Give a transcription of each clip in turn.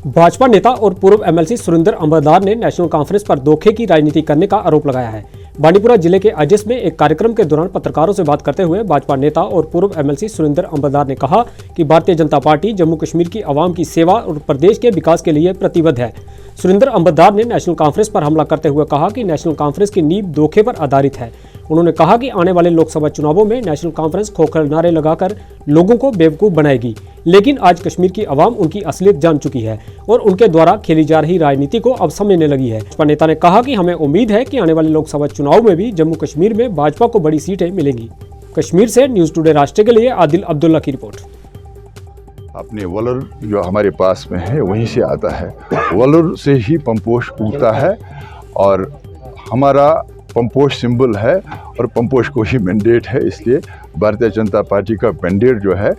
भाजपा नेता और पूर्व एमएलसी सुरेंद्र अंबरदार ने नेशनल कॉन्फ्रेंस पर धोखे की राजनीति करने का आरोप लगाया है। बांडीपुरा जिले के अजिस में एक कार्यक्रम के दौरान पत्रकारों से बात करते हुए भाजपा नेता और पूर्व एमएलसी सुरेंद्र अंबरदार ने कहा कि भारतीय जनता पार्टी जम्मू कश्मीर की आवाम की सेवा और प्रदेश के विकास के लिए प्रतिबद्ध है। सुरेंद्र अंबरदार ने नेशनल कॉन्फ्रेंस पर हमला करते हुए कहा कि नेशनल कॉन्फ्रेंस की नींव धोखे पर आधारित है। उन्होंने कहा कि आने वाले लोकसभा चुनावों में नेशनल कॉन्फ्रेंस खोखल नारे लगाकर लोगों को बेवकूफ बनाएगी, लेकिन आज कश्मीर की आवाम उनकी असलियत जान चुकी है और उनके द्वारा खेली जा रही राजनीति को अब समझने लगी है। भाजपा नेता ने कहा कि हमें उम्मीद है कि आने वाले लोकसभा चुनाव में भी जम्मू कश्मीर में भाजपा को बड़ी सीटें मिलेंगी। कश्मीर से न्यूज़ टुडे राष्ट्र के लिए आदिल अब्दुल्ला की रिपोर्ट। अपने वलर जो हमारे पास में है वहीं से आता है, वलर से ही पंपोश उगता है और हमारा पंपोश सिंबल है और पंपोश को ही मैंडेट है। इसलिए भारतीय जनता पार्टी का मैंडेट जो है,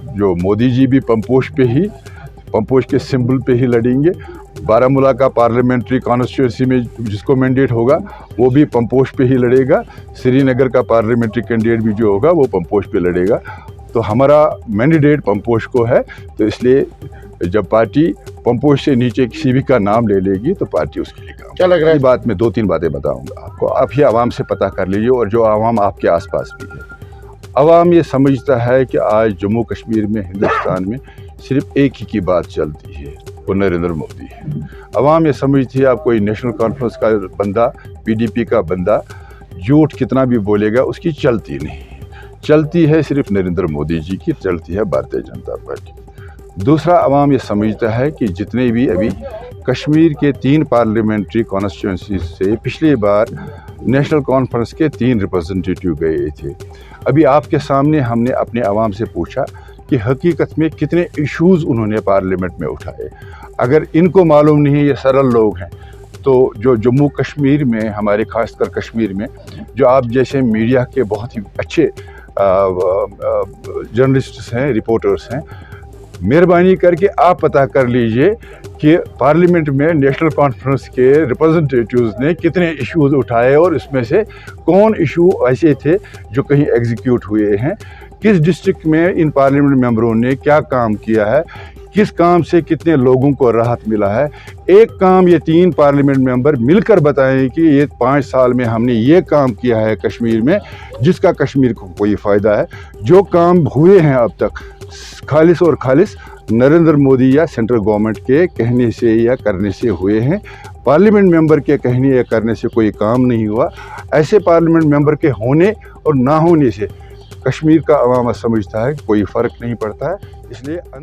जो मोदी जी भी पंपोश के सिंबल पे ही लड़ेंगे। बारामूला का पार्लियामेंट्री कॉन्स्टिट्यूंसी में जिसको मैंडेट होगा वो भी पंपोश पे ही लड़ेगा। श्रीनगर का पार्लियामेंट्री कैंडिडेट भी जो होगा वो पंपोश पे लड़ेगा। तो हमारा मैंडेट पंपोश को है, तो इसलिए जब पार्टी पंपोश से नीचे किसी भी का नाम ले लेगी तो पार्टी उसके लिए काम। क्या लग रहा है? बात में 2-3 बातें बताऊंगा आपको, आप ही आवाम से पता कर लीजिए और जो आवाम आपके आसपास भी है। आवाम ये समझता है कि आज जम्मू कश्मीर में, हिंदुस्तान में सिर्फ एक ही की बात चलती है, वो नरेंद्र मोदी है। आवाम ये समझती है आप कोई नेशनल कॉन्फ्रेंस का बंदा, पीडीपी का बंदा झूठ कितना भी बोलेगा उसकी चलती नहीं, चलती है सिर्फ नरेंद्र मोदी जी की, चलती है भारतीय जनता पार्टी। दूसरा, आवाम ये समझता है कि जितने भी अभी कश्मीर के 3 पार्लियामेंट्री कॉन्स्टिट्यूंसी से पिछली बार नेशनल कॉन्फ्रेंस के 3 रिप्रेजेंटेटिव गए थे। अभी आपके सामने हमने अपने आवाम से पूछा कि हकीकत में कितने इश्यूज़ उन्होंने पार्लियामेंट में उठाए। अगर इनको मालूम नहीं, ये सरल लोग हैं, तो जो जम्मू कश्मीर में, हमारे खासकर कश्मीर में जो आप जैसे मीडिया के बहुत ही अच्छे जर्नलिस्ट्स हैं, रिपोर्टर्स हैं, मेहरबानी करके आप पता कर लीजिए कि पार्लियामेंट में नेशनल कॉन्फ्रेंस के रिप्रेजेंटेटिव्स ने कितने इश्यूज उठाए और इसमें से कौन इशू ऐसे थे जो कहीं एग्जीक्यूट हुए हैं, किस डिस्ट्रिक्ट में इन पार्लियामेंट मेंबरों ने क्या काम किया है, किस काम से कितने लोगों को राहत मिला है। एक काम ये 3 पार्लियामेंट मेंबर मिलकर बताएं कि ये 5 साल में हमने ये काम किया है कश्मीर में जिसका कश्मीर को कोई फ़ायदा है। जो काम हुए हैं अब तक खालिस और खालिस नरेंद्र मोदी या सेंट्रल गवर्नमेंट के कहने से या करने से हुए हैं। पार्लियामेंट मेंबर के कहने या करने से कोई काम नहीं हुआ। ऐसे पार्लियामेंट मेंबर के होने और ना होने से कश्मीर का अवाम समझता है कोई फ़र्क नहीं पड़ता है। इसलिए